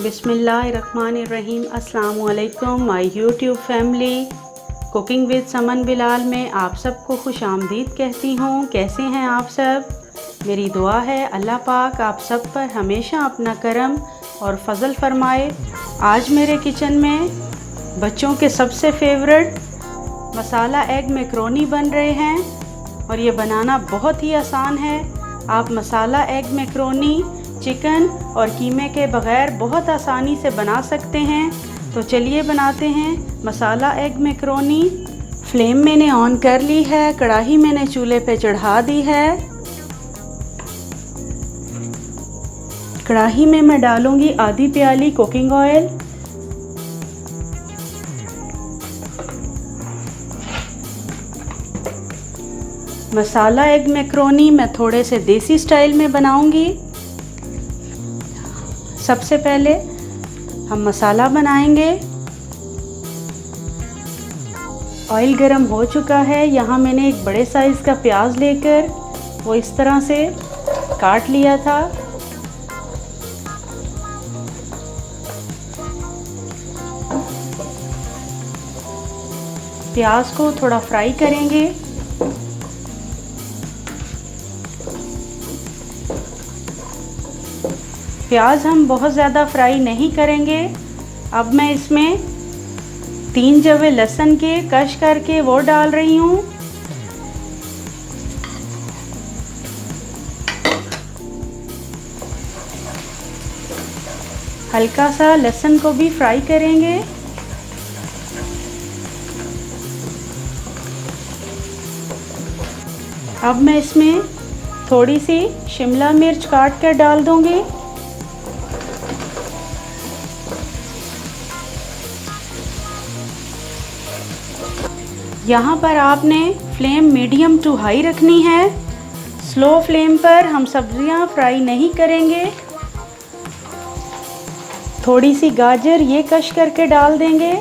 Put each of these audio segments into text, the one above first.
बिस्मिल्लाहिर्रहमानिर्रहीम। अस्सलाम वालेकुम my YouTube family. Cooking with someone Bilal में आप सबको खुश आमदीद कहती हूँ। कैसे हैं आप सब? मेरी दुआ है अल्लाह पाक आप सब पर हमेशा अपना करम और फजल फरमाए। आज मेरे किचन में बच्चों के सबसे फेवरेट मसाला एग मैक्रोनी बन रहे हैं और ये बनाना बहुत ही आसान है। आप मसाला एग मैक्रोनी चिकन और कीमे के बग़ैर बहुत आसानी से बना सकते हैं। तो चलिए बनाते हैं मसाला एग मैक्रोनी। फ्लेम मैंने ऑन कर ली है, कढ़ाई मैंने चूल्हे पे चढ़ा दी है। कढ़ाई में मैं डालूंगी आधी प्याली कुकिंग ऑयल। मसाला एग मैक्रोनी मैं थोड़े से देसी स्टाइल में बनाऊंगी। सबसे पहले हम मसाला बनाएंगे। ऑयल गरम हो चुका है। यहाँ मैंने एक बड़े साइज़ का प्याज लेकर वो इस तरह से काट लिया था। प्याज को थोड़ा फ्राई करेंगे। प्याज हम बहुत ज़्यादा फ्राई नहीं करेंगे। अब मैं इसमें 3 जवे लहसुन के कश करके वो डाल रही हूँ। हल्का सा लहसुन को भी फ्राई करेंगे। अब मैं इसमें थोड़ी सी शिमला मिर्च काट कर डाल दूँगी। यहाँ पर आपने फ्लेम मीडियम टू हाई रखनी है। स्लो फ्लेम पर हम सब्जियाँ फ्राई नहीं करेंगे। थोड़ी सी गाजर ये कश करके डाल देंगे।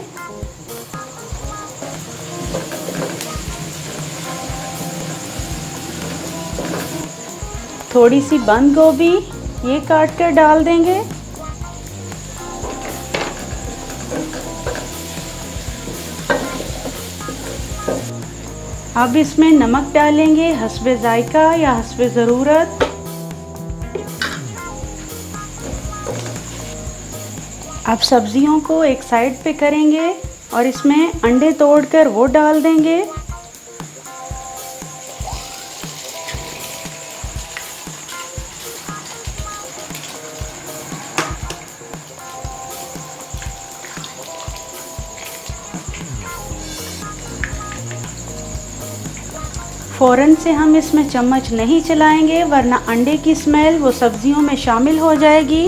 थोड़ी सी बंद गोभी ये काट कर डाल देंगे। अब इसमें नमक डालेंगे हस्बे जायका या हस्बे ज़रूरत। अब सब्जियों को एक साइड पे करेंगे और इसमें अंडे तोड़कर वो डाल देंगे। फ़ौरन से हम इसमें चम्मच नहीं चलाएंगे वरना अंडे की स्मेल वो सब्जियों में शामिल हो जाएगी।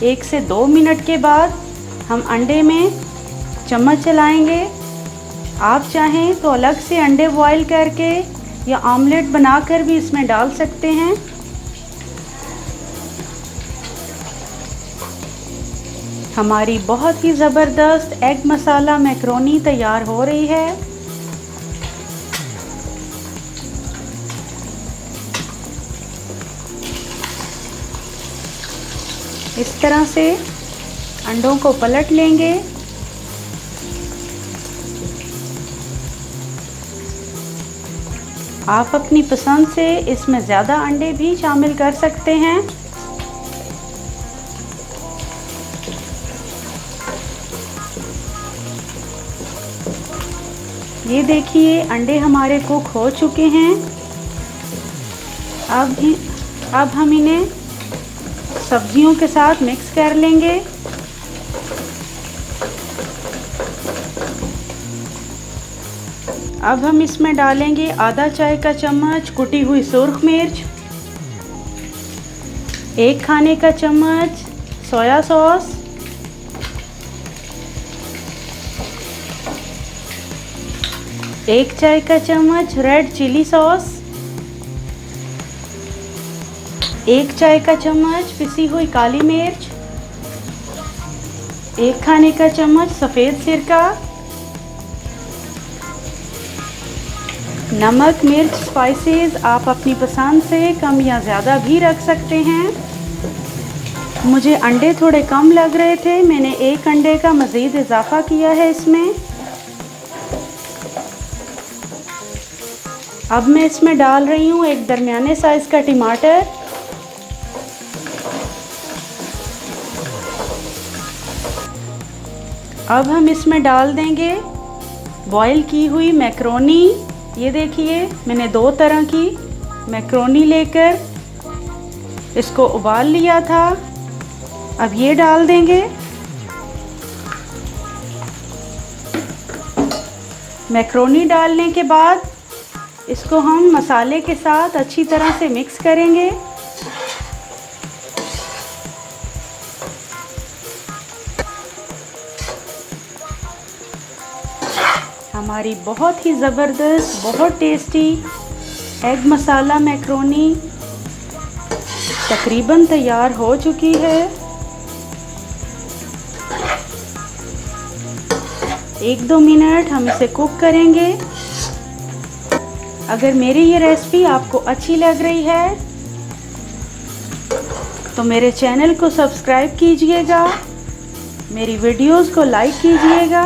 1 से 2 मिनट के बाद हम अंडे में चम्मच चलाएंगे। आप चाहें तो अलग से अंडे बॉईल करके या ऑमलेट बनाकर भी इसमें डाल सकते हैं। हमारी बहुत ही ज़बरदस्त एग मसाला मैक्रोनी तैयार हो रही है। इस तरह से अंडों को पलट लेंगे। आप अपनी पसंद से इसमें ज़्यादा अंडे भी शामिल कर सकते हैं। ये देखिए अंडे हमारे कुक हो चुके हैं। अब हम इन्हें सब्जियों के साथ मिक्स कर लेंगे। अब हम इसमें डालेंगे आधा चाय का चम्मच कुटी हुई सुर्ख मिर्च, 1 खाने का चम्मच सोया सॉस, 1 चाय का चम्मच रेड चिली सॉस, 1 चाय का चम्मच पिसी हुई काली मिर्च, 1 खाने का चम्मच सफ़ेद सिरका, नमक मिर्च स्पाइसेस आप अपनी पसंद से कम या ज़्यादा भी रख सकते हैं। मुझे अंडे थोड़े कम लग रहे थे, मैंने एक अंडे का मज़ीद इजाफ़ा किया है इसमें। अब मैं इसमें डाल रही हूँ एक दरमियाने साइज़ का टमाटर। अब हम इसमें डाल देंगे बॉईल की हुई मैक्रोनी। ये देखिए, मैंने 2 तरह की मैक्रोनी लेकर इसको उबाल लिया था। अब ये डाल देंगे। मैक्रोनी डालने के बाद इसको हम मसाले के साथ अच्छी तरह से मिक्स करेंगे। हमारी बहुत ही ज़बरदस्त, बहुत टेस्टी एग मसाला मैक्रोनी तकरीबन तैयार हो चुकी है। 1-2 मिनट हम इसे कुक करेंगे। अगर मेरी ये रेसिपी आपको अच्छी लग रही है तो मेरे चैनल को सब्सक्राइब कीजिएगा, मेरी वीडियोस को लाइक कीजिएगा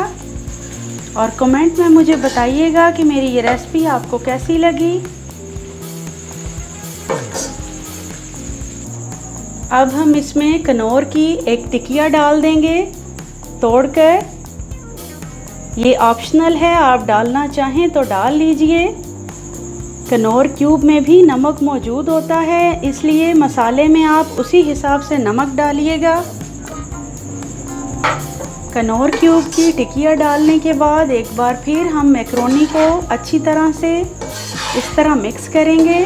और कमेंट में मुझे बताइएगा कि मेरी ये रेसिपी आपको कैसी लगी। अब हम इसमें कनौर की एक टिकिया डाल देंगे तोड़कर। ये ऑप्शनल है, आप डालना चाहें तो डाल लीजिए। कनौर क्यूब में भी नमक मौजूद होता है, इसलिए मसाले में आप उसी हिसाब से नमक डालिएगा। कनौर क्यूब की टिकिया डालने के बाद एक बार फिर हम मैक्रोनी को अच्छी तरह से इस तरह मिक्स करेंगे।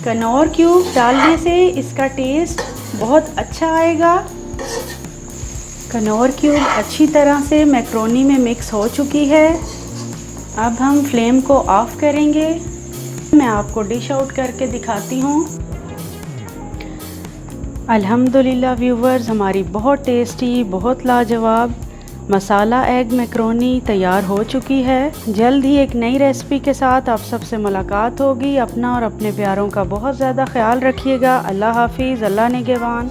कनौर क्यूब डालने से इसका टेस्ट बहुत अच्छा आएगा। कनौर क्यूब अच्छी तरह से मैक्रोनी में मिक्स हो चुकी है। अब हम फ्लेम को ऑफ करेंगे। मैं आपको डिश आउट करके दिखाती हूँ। अल्हम्दुलिल्लाह व्यूवर्स, हमारी बहुत टेस्टी, बहुत लाजवाब मसाला एग मैक्रोनी तैयार हो चुकी है। जल्द ही एक नई रेसिपी के साथ आप सबसे मुलाकात होगी। अपना और अपने प्यारों का बहुत ज़्यादा ख्याल रखिएगा। अल्लाह हाफिज़, अल्लाह निगहबान।